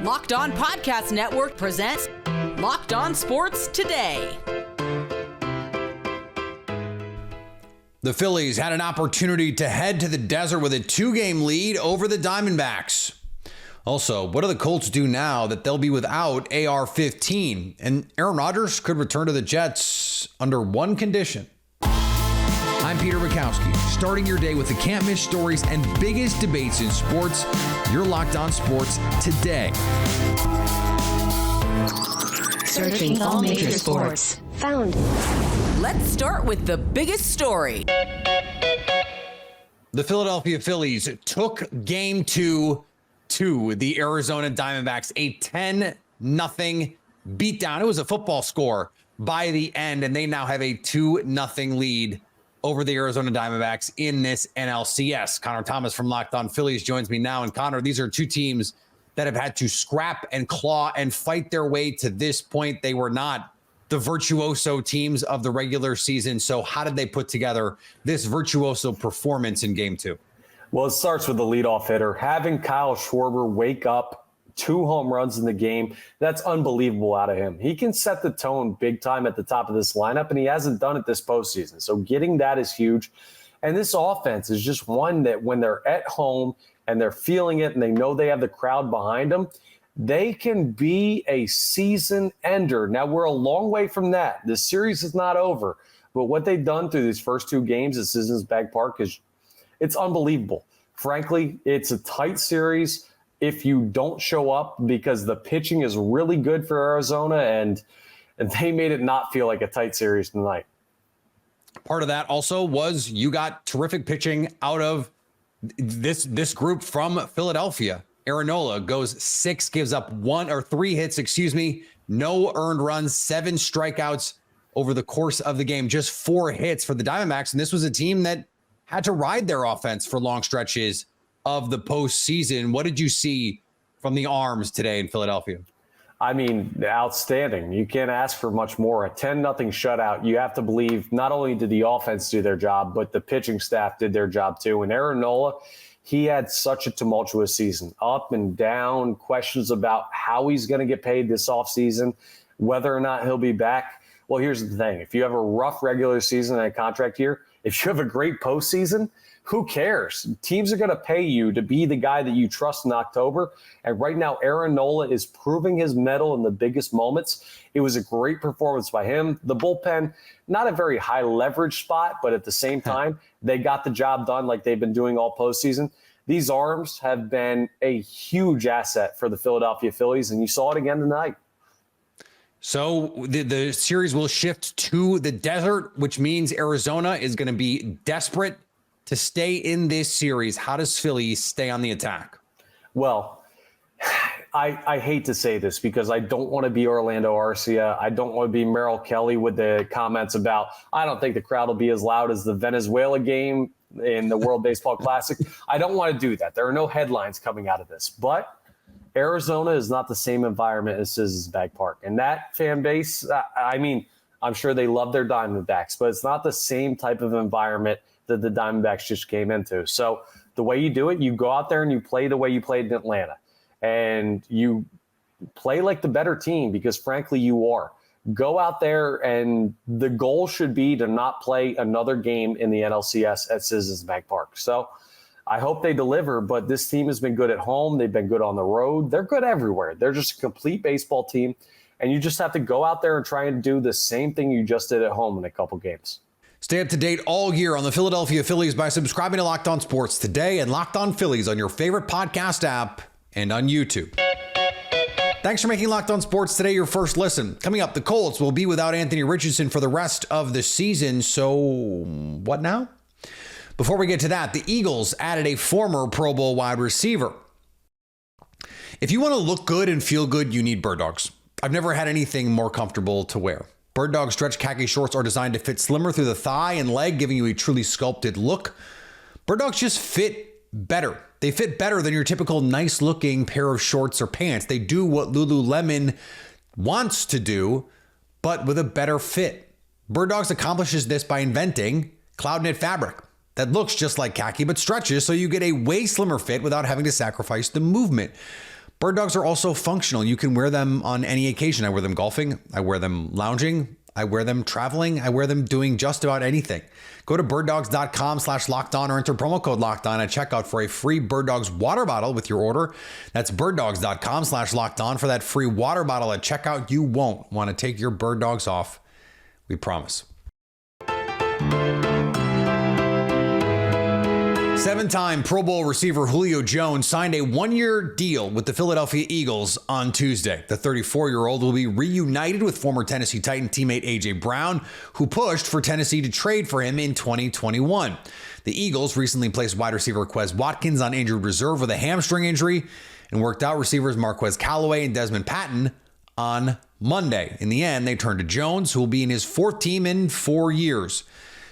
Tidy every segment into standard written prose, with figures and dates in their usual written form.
Locked On Podcast Network presents Locked On Sports Today. The Phillies had an opportunity to head to the desert with a 2-game lead over the Diamondbacks. Also, what do the Colts do now that they'll be without AR-15? And Aaron Rodgers could return to the Jets under one condition. I'm Peter Bukowski, starting your day with the can't-miss stories and biggest debates in sports. You're Locked On Sports Today. Searching all major sports. Found. Let's start with the biggest story. The Philadelphia Phillies took Game 2 to the Arizona Diamondbacks, a 10-0 beatdown. It was a football score by the end, and they now have a 2-0 lead over the Arizona Diamondbacks in this NLCS. Connor Thomas from Locked On Phillies joins me now. And Connor, these are two teams that have had to scrap and claw and fight their way to this point. They were not the virtuoso teams of the regular season. So how did they put together this virtuoso performance in Game 2? Well, it starts with the leadoff hitter. Having Kyle Schwarber wake up, 2 home runs in the game, that's unbelievable out of him. He can set the tone big time at the top of this lineup, and he hasn't done it this postseason. So getting that is huge. And this offense is just one that when they're at home and they're feeling it and they know they have the crowd behind them, they can be a season ender. Now, we're a long way from that. The series is not over. But what they've done through these first 2 games at Citizens Bank Park it's unbelievable. Frankly, it's a tight series if you don't show up because the pitching is really good for Arizona, and they made it not feel like a tight series tonight. Part of that also was you got terrific pitching out of this group from Philadelphia. Aaron Nola goes 6, gives up 3 hits, no earned runs, 7 strikeouts over the course of the game, just 4 hits for the Diamondbacks. And this was a team that had to ride their offense for long stretches of the postseason. What did you see from the arms today in Philadelphia? I mean, outstanding. You can't ask for much more. A 10-0 shutout. You have to believe not only did the offense do their job, but the pitching staff did their job too. And Aaron Nola, he had such a tumultuous season, up and down, questions about how he's going to get paid this offseason, whether or not he'll be back. Well, here's the thing. If you have a rough regular season and a contract year, if you have a great postseason, who cares? Teams are going to pay you to be the guy that you trust in October. And right now, Aaron Nola is proving his mettle in the biggest moments. It was a great performance by him. The bullpen, not a very high leverage spot, but at the same time, they got the job done like they've been doing all postseason. These arms have been a huge asset for the Philadelphia Phillies, and you saw it again tonight. So the series will shift to the desert, which means Arizona is going to be desperate to stay in this series. How does Philly stay on the attack? Well, I hate to say this because I don't want to be Orlando Arcia. I don't want to be Merrill Kelly with the comments about, I don't think the crowd will be as loud as the Venezuela game in the World Baseball Classic. I don't want to do that. There are no headlines coming out of this. But Arizona is not the same environment as Citizens Bank Park. And that fan base, I mean, I'm sure they love their Diamondbacks, but it's not the same type of environment that the Diamondbacks just came into. So the way you do it, you go out there and you play the way you played in Atlanta. And you play like the better team because, frankly, you are. Go out there, and the goal should be to not play another game in the NLCS at Citizens Bank Park. So I hope they deliver, but this team has been good at home. They've been good on the road. They're good everywhere. They're just a complete baseball team, and you just have to go out there and try and do the same thing you just did at home in a couple games. Stay up to date all year on the Philadelphia Phillies by subscribing to Locked On Sports Today and Locked On Phillies on your favorite podcast app and on YouTube. Thanks for making Locked On Sports Today your first listen. Coming up, the Colts will be without Anthony Richardson for the rest of the season. So what now? Before we get to that, the Eagles added a former Pro Bowl wide receiver. If you want to look good and feel good, you need bird dogs. I've never had anything more comfortable to wear. Bird Dog stretch khaki shorts are designed to fit slimmer through the thigh and leg, giving you a truly sculpted look. Bird Dogs just fit better. They fit better than your typical nice looking pair of shorts or pants. They do what Lululemon wants to do, but with a better fit. Bird Dogs accomplishes this by inventing cloud knit fabric that looks just like khaki but stretches so you get a way slimmer fit without having to sacrifice the movement. Bird dogs are also functional. You can wear them on any occasion. I wear them golfing. I wear them lounging. I wear them traveling. I wear them doing just about anything. Go to birddogs.com/lockedon or enter promo code lockedon at checkout for a free Bird Dogs water bottle with your order. That's birddogs.com/lockedon for that free water bottle at checkout. You won't want to take your bird dogs off. We promise. Seven-time Pro Bowl receiver Julio Jones signed a one-year deal with the Philadelphia Eagles on Tuesday. The 34-year-old will be reunited with former Tennessee Titan teammate A.J. Brown, who pushed for Tennessee to trade for him in 2021. The Eagles recently placed wide receiver Quez Watkins on injured reserve with a hamstring injury and worked out receivers Marquez Callaway and Desmond Patton on Monday. In the end, they turned to Jones, who will be in his fourth team in 4 years.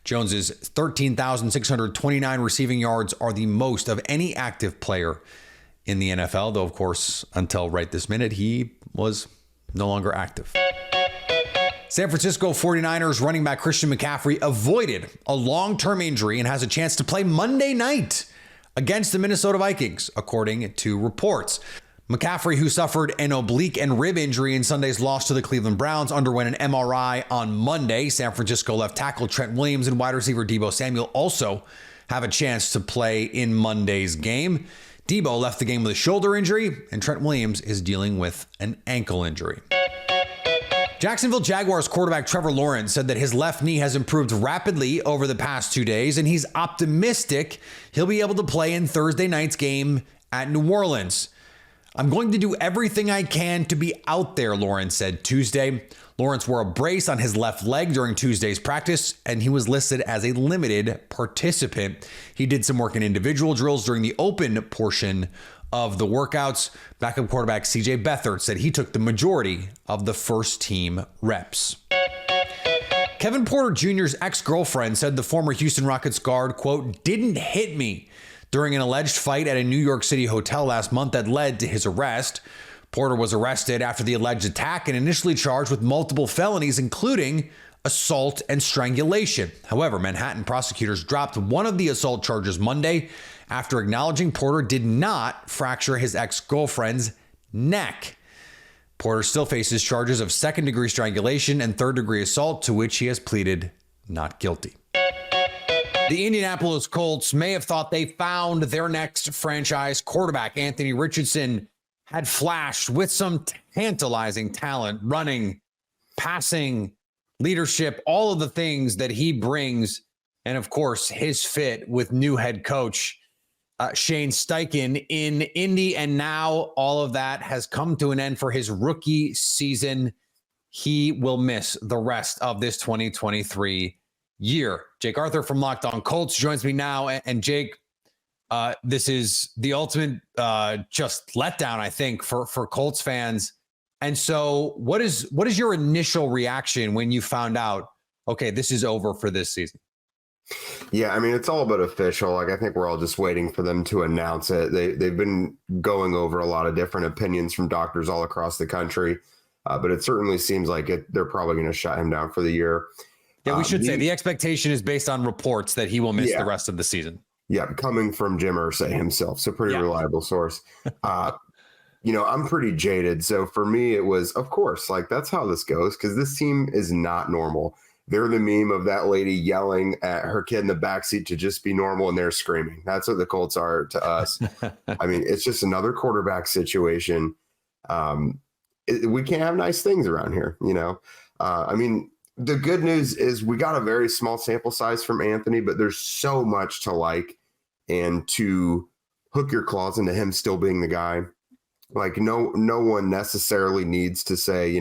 Jones's 13,629 receiving yards are the most of any active player in the NFL, though, of course, until right this minute, he was no longer active. San Francisco 49ers running back Christian McCaffrey avoided a long-term injury and has a chance to play Monday night against the Minnesota Vikings, according to reports. McCaffrey, who suffered an oblique and rib injury in Sunday's loss to the Cleveland Browns, underwent an MRI on Monday. San Francisco left tackle Trent Williams and wide receiver Deebo Samuel also have a chance to play in Monday's game. Deebo left the game with a shoulder injury, and Trent Williams is dealing with an ankle injury. Jacksonville Jaguars quarterback Trevor Lawrence said that his left knee has improved rapidly over the past 2 days, and he's optimistic he'll be able to play in Thursday night's game at New Orleans. I'm going to do everything I can to be out there, Lawrence said Tuesday. Lawrence wore a brace on his left leg during Tuesday's practice, and he was listed as a limited participant. He did some work in individual drills during the open portion of the workouts. Backup quarterback CJ Beathard said he took the majority of the first team reps. Kevin Porter Jr.'s ex-girlfriend said the former Houston Rockets guard, quote, didn't hit me during an alleged fight at a New York City hotel last month that led to his arrest. Porter was arrested after the alleged attack and initially charged with multiple felonies, including assault and strangulation. However, Manhattan prosecutors dropped one of the assault charges Monday after acknowledging Porter did not fracture his ex-girlfriend's neck. Porter still faces charges of second-degree strangulation and third-degree assault, to which he has pleaded not guilty. The Indianapolis Colts may have thought they found their next franchise quarterback. Anthony Richardson had flashed with some tantalizing talent, running, passing, leadership, all of the things that he brings. And of course, his fit with new head coach Shane Steichen in Indy. And now all of that has come to an end for his rookie season. He will miss the rest of this 2023 year. Jake Arthur from Locked On Colts joins me now. And Jake, this is the ultimate just letdown, I think, for Colts fans. And so what is your initial reaction when you found out, okay, this is over for this season? Yeah, I mean, it's all but official. Like, I think we're all just waiting for them to announce it. They've been going over a lot of different opinions from doctors all across the country, but it certainly seems like they're probably going to shut him down for the year. Yeah, we should say the expectation is based on reports that he will miss the rest of the season. Yeah, coming from Jim Irsay himself, so pretty reliable source. I'm pretty jaded. So for me, it was, of course, like that's how this goes, because this team is not normal. They're the meme of that lady yelling at her kid in the backseat to just be normal, and they're screaming. That's what the Colts are to us. I mean, it's just another quarterback situation. We can't have nice things around here, I mean, the good news is we got a very small sample size from Anthony, but there's so much to like, and to hook your claws into him still being the guy. Like no one necessarily needs to say,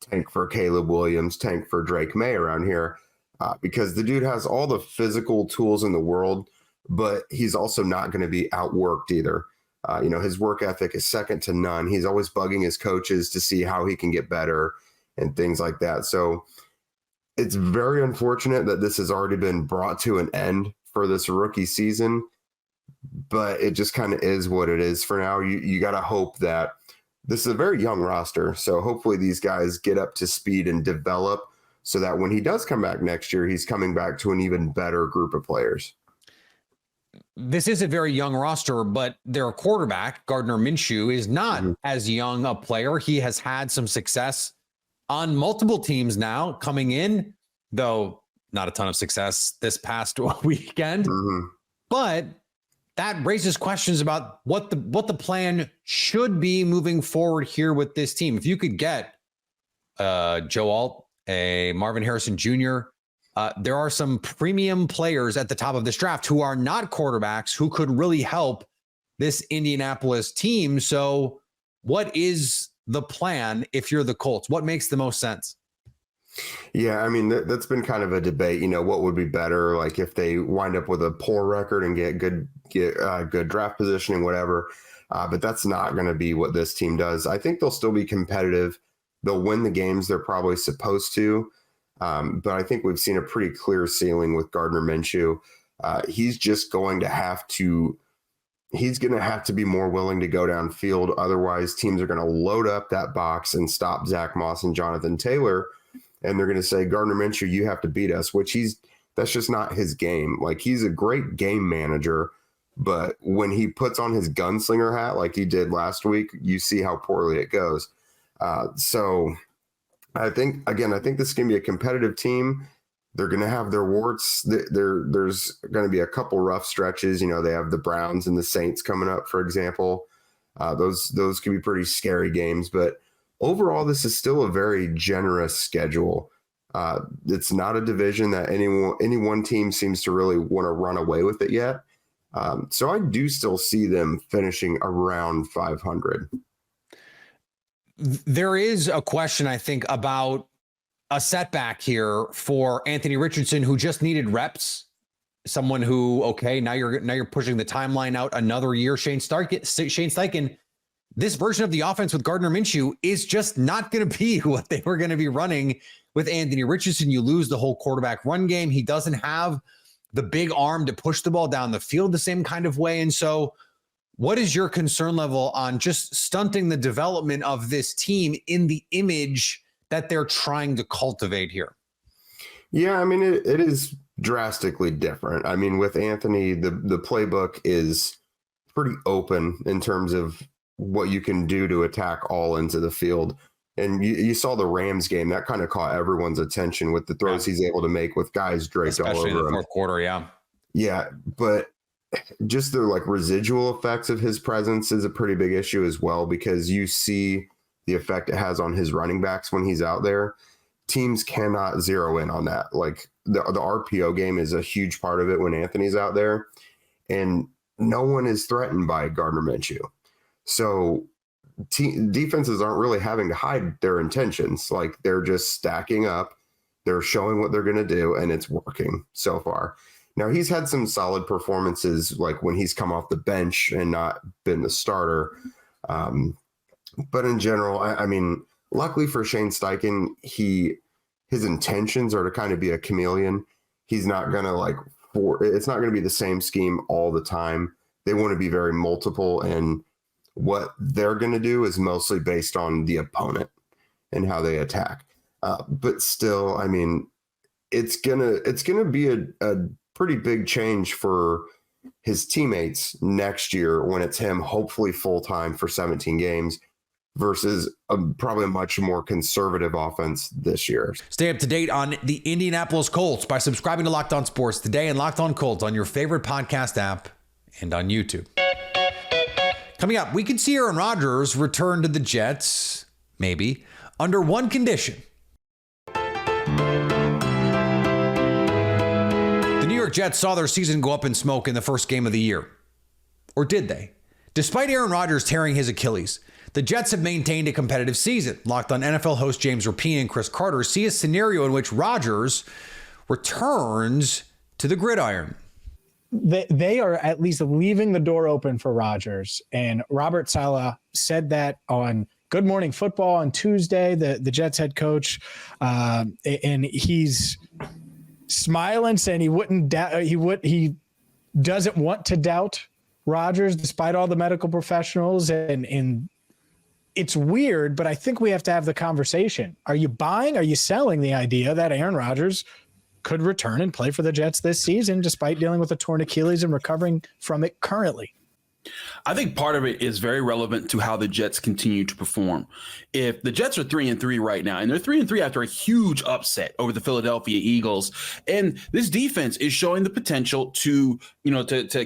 tank for Caleb Williams, tank for Drake May around here, because the dude has all the physical tools in the world, but he's also not going to be outworked either. His work ethic is second to none. He's always bugging his coaches to see how he can get better and things like that. So it's very unfortunate that this has already been brought to an end for this rookie season, but it just kind of is what it is for now. You got to hope that this is a very young roster. So hopefully these guys get up to speed and develop so that when he does come back next year, he's coming back to an even better group of players. this is a very young roster, but their quarterback, Gardner Minshew, is not as young a player. He has had some success on multiple teams now coming in, though not a ton of success this past weekend. But that raises questions about what the plan should be moving forward here with this team. If you could get Joe Alt, a Marvin Harrison Jr., there are some premium players at the top of this draft who are not quarterbacks who could really help this Indianapolis team. So what is the plan if you're the Colts? What makes the most sense? Yeah, I mean, that's been kind of a debate, what would be better, like if they wind up with a poor record and get good draft positioning, whatever. But that's not going to be what this team does. I think they'll still be competitive. They'll win the games they're probably supposed to. But I think we've seen a pretty clear ceiling with Gardner Minshew. He's just going to have to be more willing to go downfield. Otherwise, teams are going to load up that box and stop Zach Moss and Jonathan Taylor. And they're going to say, Gardner Minshew, you have to beat us, that's just not his game. Like, he's a great game manager, but when he puts on his gunslinger hat, like he did last week, you see how poorly it goes. So I think this is going to be a competitive team. They're going to have their warts. There's going to be a couple rough stretches. They have the Browns and the Saints coming up, for example. Those could be pretty scary games, but overall, this is still a very generous schedule. It's not a division that any one team seems to really want to run away with it yet. So I do still see them finishing around 500. There is a question, I think, about a setback here for Anthony Richardson, who just needed reps. Someone who, now you're pushing the timeline out another year. Shane Steichen, this version of the offense with Gardner Minshew is just not going to be what they were going to be running with Anthony Richardson. You lose the whole quarterback run game. He doesn't have the big arm to push the ball down the field the same kind of way. And so what is your concern level on just stunting the development of this team in the image that they're trying to cultivate here? Yeah, I mean, it is drastically different. I mean, with Anthony, the playbook is pretty open in terms of what you can do to attack all into the field. And you saw the Rams game, that kind of caught everyone's attention with the throws he's able to make with guys draped all over especially in the him. fourth quarter, yeah. Yeah, but just the residual effects of his presence is a pretty big issue as well, because you see the effect it has on his running backs when he's out there. Teams cannot zero in on that. Like the RPO game is a huge part of it when Anthony's out there, and no one is threatened by Gardner Minshew. So defenses aren't really having to hide their intentions. Like, they're just stacking up. They're showing what they're going to do, and it's working so far. Now, he's had some solid performances, like when he's come off the bench and not been the starter. But in general, I mean, luckily for Shane Steichen, his intentions are to kind of be a chameleon. He's not going to it's not going to be the same scheme all the time. They want to be very multiple, and what they're going to do is mostly based on the opponent and how they attack. But still, I mean, it's gonna be a pretty big change for his teammates next year when it's him, hopefully full-time for 17 games versus probably a much more conservative offense this year. Stay up to date on the Indianapolis Colts by subscribing to Locked On Sports Today and Locked On Colts on your favorite podcast app and on YouTube. Coming up, we could see Aaron Rodgers return to the Jets, maybe, under one condition. The New York Jets saw their season go up in smoke in the first game of the year. Or did they? Despite Aaron Rodgers tearing his Achilles, the Jets have maintained a competitive season. Locked On NFL host James Rapien and Chris Carter see a scenario in which Rodgers returns to the gridiron. They are at least leaving the door open for Rodgers. And Robert Saleh said that on Good Morning Football on Tuesday, the Jets head coach. And he's smiling, saying he doesn't want to doubt Rodgers despite all the medical professionals. And it's weird, but I think we have to have the conversation. Are you buying? Are you selling the idea that Aaron Rodgers could return and play for the Jets this season, despite dealing with a torn Achilles and recovering from it currently. I think part of it is very relevant to how the Jets continue to perform. If the Jets are 3-3 right now, and they're 3-3 after a huge upset over the Philadelphia Eagles, and this defense is showing the potential to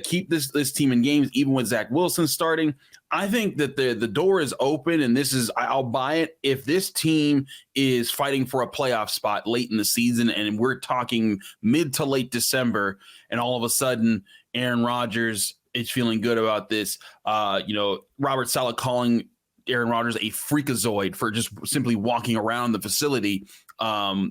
keep this team in games, even with Zach Wilson starting. I think that the door is open, and I'll buy it if this team is fighting for a playoff spot late in the season, and we're talking mid to late December, and all of a sudden Aaron Rodgers is feeling good about this. Robert Saleh calling Aaron Rodgers a freakazoid for just simply walking around the facility. 5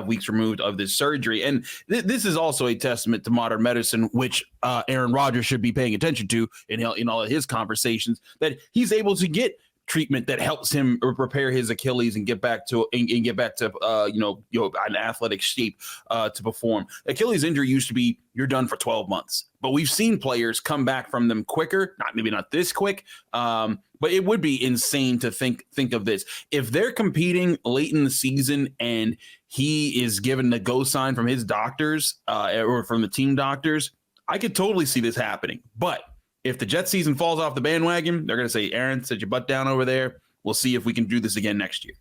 weeks removed of this surgery, and this is also a testament to modern medicine, which Aaron Rodgers should be paying attention to in all of his conversations. That he's able to get treatment that helps him repair his Achilles and get back to an athletic shape to perform. Achilles injury used to be you're done for 12 months, but we've seen players come back from them quicker. Maybe not this quick, but it would be insane to think of this. If they're competing late in the season and he is given the go sign from his doctors or from the team doctors, I could totally see this happening. But if the Jets season falls off the bandwagon, they're going to say, Aaron, sit your butt down over there. We'll see if we can do this again next year.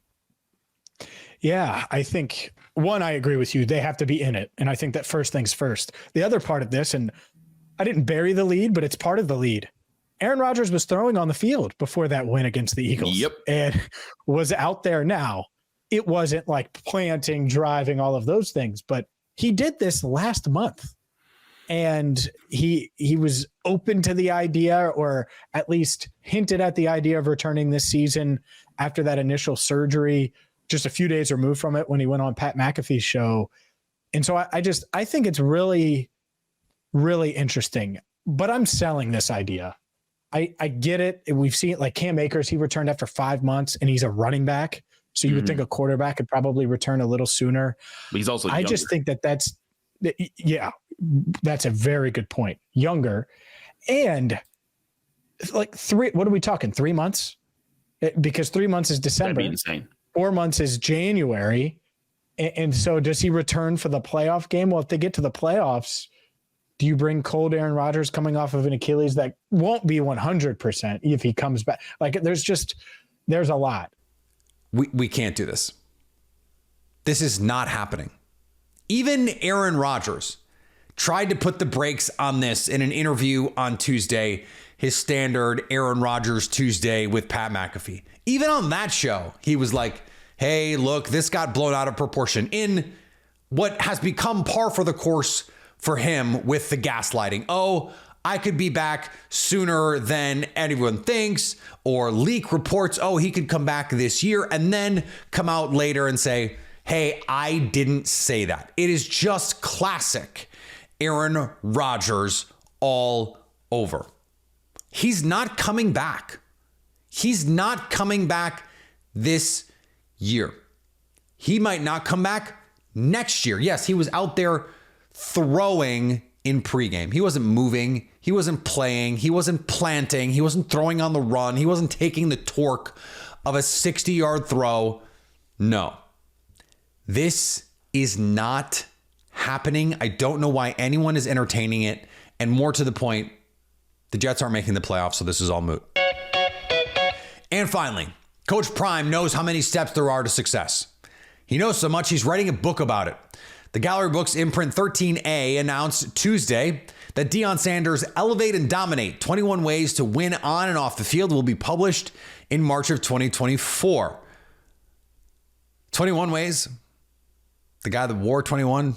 Yeah, I think, one, I agree with you. They have to be in it. And I think that first things first. The other part of this, and I didn't bury the lead, but it's part of the lead. Aaron Rodgers was throwing on the field before that win against the Eagles. Yep. And was out there now. It wasn't like planting, driving, all of those things, but he did this last month. And he was open to the idea, or at least hinted at the idea of returning this season after that initial surgery, just a few days removed from it when he went on Pat McAfee's show. And so I think it's really, really interesting, but I'm selling this idea. I get it. We've seen it, like Cam Akers, he returned after 5 months and he's a running back. So you would think a quarterback could probably return a little sooner. But he's also younger. I just think that's a very good point. Younger. And like what are we talking? 3 months? Because 3 months is December. That'd be insane. 4 months is January. And so does he return for the playoff game? Well, if they get to the playoffs, do you bring cold Aaron Rodgers coming off of an Achilles that won't be 100% if he comes back? Like there's a lot. We can't do this. This is not happening. Even Aaron Rodgers tried to put the brakes on this in an interview on Tuesday, his standard Aaron Rodgers Tuesday with Pat McAfee. Even on that show, he was like, hey, look, this got blown out of proportion in what has become par for the course for him with the gaslighting. Oh, I could be back sooner than anyone thinks, or leak reports, oh, he could come back this year, and then come out later and say, hey, I didn't say that. It is just classic Aaron Rodgers all over. He's not coming back. He's not coming back this year. He might not come back next year. Yes, he was out there throwing in pregame. He wasn't moving. He wasn't playing. He wasn't planting. He wasn't throwing on the run. He wasn't taking the torque of a 60-yard throw. No. This is not happening. I don't know why anyone is entertaining it. And more to the point, the Jets aren't making the playoffs, so this is all moot. And finally, Coach Prime knows how many steps there are to success. He knows so much, he's writing a book about it. The Gallery Books imprint 13A announced Tuesday that Dion Sanders' Elevate and Dominate 21 Ways to Win on and Off the Field will be published in March of 2024. 21 ways? The guy that wore 21?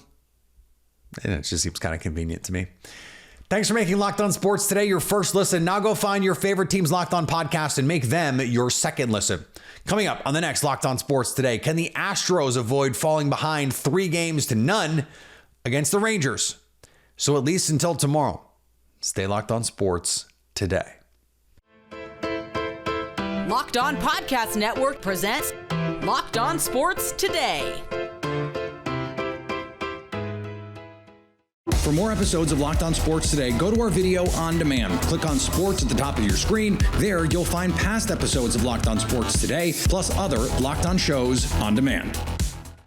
It just seems kind of convenient to me. Thanks for making Locked On Sports today your first listen. Now go find your favorite team's Locked On podcast and make them your second listen. Coming up on the next Locked On Sports today, can the Astros avoid falling behind 3-0 against the Rangers? So at least until tomorrow, stay Locked On Sports today. Locked On Podcast Network presents Locked On Sports Today. For more episodes of Locked On Sports Today, go to our video on demand. Click on Sports at the top of your screen. There, you'll find past episodes of Locked On Sports Today, plus other Locked On shows on demand.